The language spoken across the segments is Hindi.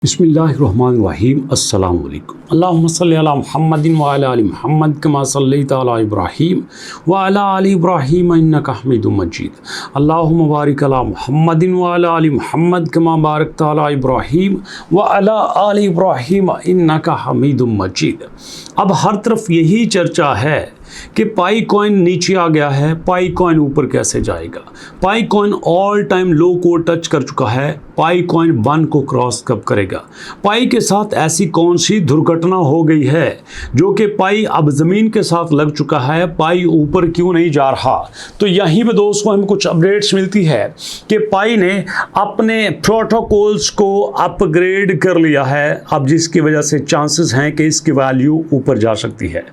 बिस्मिल्लाहिर्रहमानिर्रहीम अस्सलाम वालेकुम। अल्लाहुम्मा सल्लि अला मुहम्मदिन व अला आलि मुहम्मद कमा सल्लैता अला इब्राहीम व अला आलि इब्राहीम इन्नका हमीदुम मजीद। अल्लाहुम्मा बारिक अला मुहम्मदिन व अला आलि मुहम्मद कमा बारकता अला इब्राहीम व अला आलि इब्राहीम इन्नका हमीदुम मजीद। अब हर तरफ यही चर्चा है कि पाई कॉइन नीचे आ गया है, पाई कॉइन ऊपर कैसे जाएगा। पाई कॉइन ऑल टाइम लो को टच कर चुका है, पाई कॉइन 1 को क्रॉस कब करेगा। पाई के साथ ऐसी कौन सी दुर्घटना हो गई है जो कि पाई अब ज़मीन के साथ लग चुका है, पाई ऊपर क्यों नहीं जा रहा। तो यहीं पे दोस्तों हमें कुछ अपडेट्स मिलती है कि पाई ने अपने प्रोटोकॉल्स को अपग्रेड कर लिया है, अब जिसकी वजह से चांसेस हैं कि इसकी वैल्यू ऊपर जा सकती है।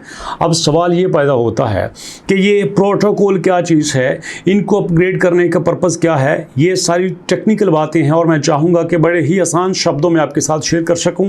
अब सवाल ये पैदा होता है कि ये प्रोटोकॉल क्या चीज़ है, इनको अपग्रेड करने का पर्पज़ क्या है। ये सारी टेक्निकल बातें हैं और मैं चाहूँगा कि बड़े ही आसान शब्दों में आपके साथ शेयर कर सकूँ।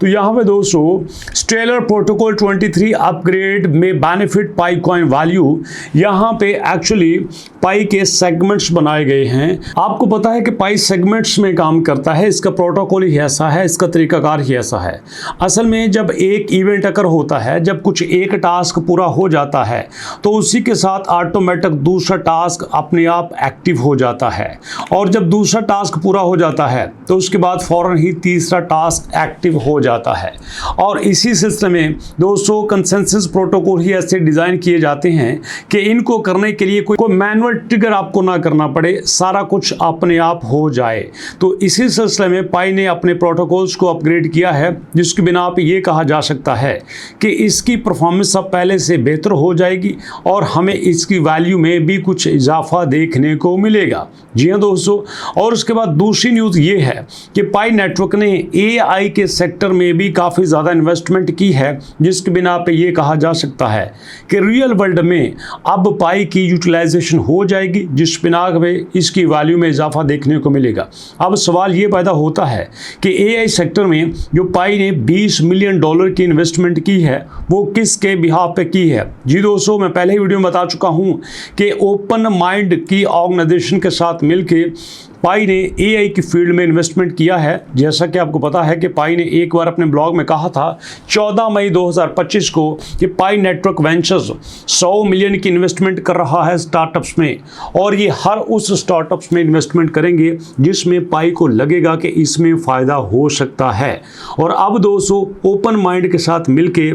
तो यहाँ पे दोस्तों स्टेलर प्रोटोकॉल 23 अपग्रेड में बेनिफिट पाई कॉइन वैल्यू, यहाँ पे एक्चुअली पाई के सेगमेंट्स बनाए गए हैं। आपको पता है कि पाई सेगमेंट्स में काम करता है, इसका प्रोटोकॉल ही ऐसा है, इसका तरीकाकार ही ऐसा है। असल में जब एक इवेंट अकर होता है, जब कुछ एक टास्क पूरा हो जाता है तो उसी के साथ ऑटोमेटिक दूसरा टास्क अपने आप एक्टिव हो जाता है, और जब दूसरा टास्क पूरा हो जाता है तो उसके बाद फौरन ही तीसरा टास्क एक्टिव हो जाता है। और इसी सिस्टम में दोस्तों कंसेंसस प्रोटोकॉल ही ऐसे डिज़ाइन किए जाते हैं कि इनको करने के लिए कोई मैनुअल ट्रिगर आपको ना करना पड़े, सारा कुछ अपने आप हो जाए। तो इसी सिलसिले में पाई ने अपने प्रोटोकॉल्स को अपग्रेड किया है, जिसकी बिना पर यह कहा जा सकता है कि इसकी परफॉर्मेंस अब पहले से बेहतर हो जाएगी और हमें इसकी वैल्यू में भी कुछ इजाफा देखने को मिलेगा। जी हाँ दोस्तों, और उसके बाद दूसरी न्यूज़ ये है कि पाई नेटवर्क ने एआई के सेक्टर में भी काफ़ी ज़्यादा इन्वेस्टमेंट की है, जिसके बिना पे ये कहा जा सकता है कि रियल वर्ल्ड में अब पाई की यूटिलाइजेशन हो जाएगी, जिस बिना पे इसकी वैल्यू में इजाफा देखने को मिलेगा। अब सवाल ये पैदा होता है कि एआई सेक्टर में जो पाई ने $20 मिलियन की इन्वेस्टमेंट की है वो किसके बिहाफ पे की है। जी दोस्तों, मैं पहले ही वीडियो में बता चुका हूं कि ओपन माइंड की ऑर्गेनाइजेशन के साथ मिलके पाई ने एआई की फील्ड में इन्वेस्टमेंट किया है। जैसा कि आपको पता है कि पाई ने एक बार अपने ब्लॉग में कहा था 14 मई 2025 को कि पाई नेटवर्क वेंचर्स 100 मिलियन की इन्वेस्टमेंट कर रहा है स्टार्टअप्स में, और ये हर उस स्टार्टअप्स में इन्वेस्टमेंट करेंगे जिसमें पाई को लगेगा कि इसमें फ़ायदा हो सकता है। और अब दोस्तों ओपन माइंड के साथ मिलके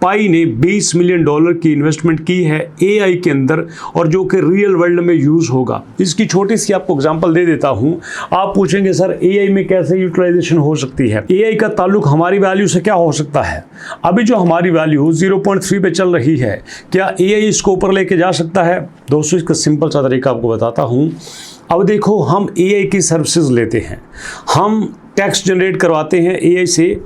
पाई ने $20 मिलियन की इन्वेस्टमेंट की है एआई के अंदर, और जो कि रियल वर्ल्ड में यूज़ होगा। इसकी छोटी सी आपको एग्जांपल दे देता हूं। आप पूछेंगे सर एआई में कैसे यूटिलाइजेशन हो सकती है, एआई का ताल्लुक हमारी वैल्यू से क्या हो सकता है। अभी जो हमारी वैल्यू 0.3 पे चल रही है, क्या एआई इसको ऊपर लेके जा सकता है। दोस्तों इसका सिंपल सा तरीका आपको बताता हूँ। अब देखो, हम एआई की सर्विसेज लेते हैं, हम टेक्स्ट जनरेट करवाते हैं एआई से,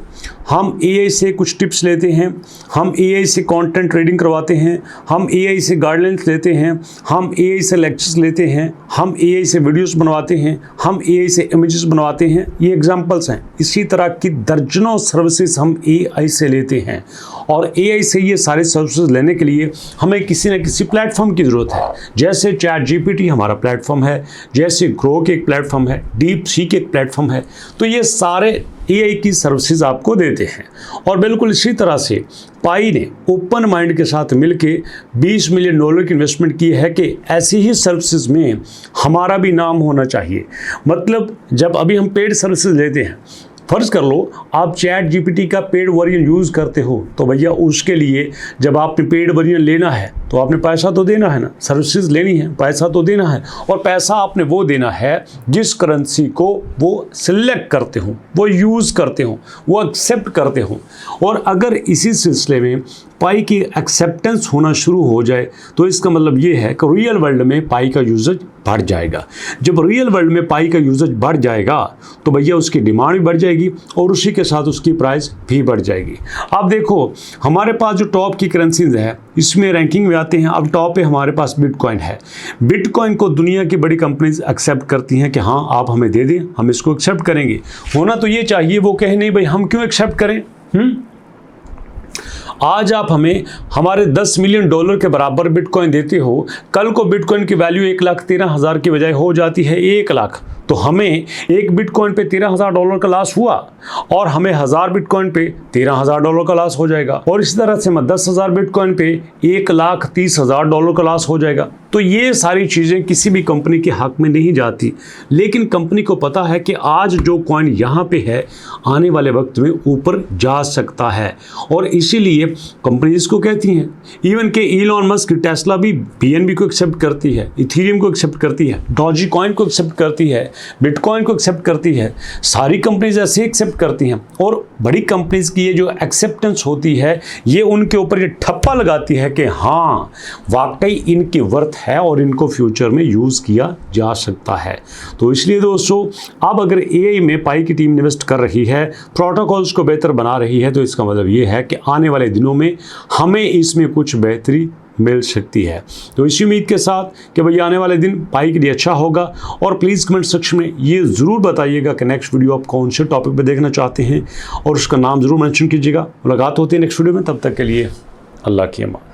हम एआई से कुछ टिप्स लेते हैं, हम एआई से कंटेंट रीडिंग करवाते हैं, हम एआई से गाइडलाइंस लेते हैं, हम एआई से लेक्चर्स लेते हैं, हम एआई से वीडियोस बनवाते हैं, हम एआई से इमेजेस बनवाते हैं। ये एग्जांपल्स हैं। इसी तरह की दर्जनों सर्विसेज हम एआई से लेते हैं, और एआई से ये सारे सर्विसेज लेने के लिए हमें किसी न किसी प्लेटफॉर्म की ज़रूरत है। जैसे चैट जीपीटी हमारा प्लेटफॉर्म है, जैसे ग्रोक एक प्लेटफॉर्म है, डीप सीक एक प्लेटफॉर्म है। तो ये सारे एआई की सर्विसेज आपको देते हैं। और बिल्कुल इसी तरह से पाई ने ओपन माइंड के साथ मिलके $20 मिलियन की इन्वेस्टमेंट की है कि ऐसी ही सर्विसेज में हमारा भी नाम होना चाहिए। मतलब जब अभी हम पेड सर्विसेज लेते हैं, फ़र्ज़ कर लो आप चैट जीपीटी का पेड वर्जन यूज़ करते हो, तो भैया उसके लिए जब आपने पेड वर्जन लेना है तो आपने पैसा तो देना है ना, सर्विसेज लेनी है, पैसा तो देना है, और पैसा आपने वो देना है जिस करेंसी को वो सिलेक्ट करते हो, वो यूज़ करते हो, वो एक्सेप्ट करते हो। और अगर इसी सिलसिले में पाई की एक्सेप्टेंस होना शुरू हो जाए तो इसका मतलब ये है कि रियल वर्ल्ड में पाई का यूजेज बढ़ जाएगा। जब रियल वर्ल्ड में पाई का यूजेज बढ़ जाएगा तो भैया उसकी डिमांड भी बढ़ जाएगी और उसी के साथ उसकी प्राइस भी बढ़ जाएगी। अब देखो हमारे पास जो टॉप की करेंसीज है इसमें रैंकिंग में आते हैं। अब टॉप पे हमारे पास बिटकॉइन है। बिटकॉइन को दुनिया की बड़ी कंपनीज एक्सेप्ट करती हैं कि हाँ आप हमें दे दें, हम इसको एक्सेप्ट करेंगे। होना तो ये चाहिए, वो कहे नहीं भाई हम क्यों एक्सेप्ट करें। आज आप हमें हमारे $10 मिलियन के बराबर बिटकॉइन देते हो, कल को बिटकॉइन की वैल्यू 1,13,000 की बजाय हो जाती है 1 लाख, तो हमें एक बिटकॉइन पे $13,000 का लॉस हुआ और हमें 1000 बिटकॉइन पे $13,000 का लॉस हो जाएगा, और इसी तरह से 10,000 बिटकॉइन पे $1,30,000 का लॉस हो जाएगा। तो ये सारी चीज़ें किसी भी कंपनी के हक में नहीं जाती, लेकिन कंपनी को पता है कि आज जो कॉइन यहाँ पे है आने वाले वक्त में ऊपर जा सकता है, और इसीलिए कंपनी इसको कहती हैं। इवन के इलॉन मस्क टेस्ला भी BNB को एक्सेप्ट करती है, इथेरियम को एक्सेप्ट करती है, डॉजी कॉइन को एक्सेप्ट करती है, बिटकॉइन को एक्सेप्ट करती है, सारी कंपनीज ऐसे एक्सेप्ट करती हैं। और बड़ी कंपनीज की ये जो एक्सेप्टेंस होती है ये उनके ऊपर ये ठप्पा लगाती है कि हाँ वाकई इनकी वर्थ है और इनको फ्यूचर में यूज़ किया जा सकता है। तो इसलिए दोस्तों अब अगर AI में पाई की टीम इन्वेस्ट कर रही है, प्रोटोकॉल्स को बेहतर बना रही है, तो इसका मतलब ये है कि आने वाले दिनों में हमें इसमें कुछ बेहतरी मिल सकती है। तो इसी उम्मीद के साथ कि भैया आने वाले दिन पाई के लिए अच्छा होगा, और प्लीज़ कमेंट सेक्शन में ये ज़रूर बताइएगा कि नेक्स्ट वीडियो आप कौन से टॉपिक पे देखना चाहते हैं और उसका नाम ज़रूर मेंशन कीजिएगा। मुलाकात होती है नेक्स्ट वीडियो में, तब तक के लिए अल्लाह की अमान।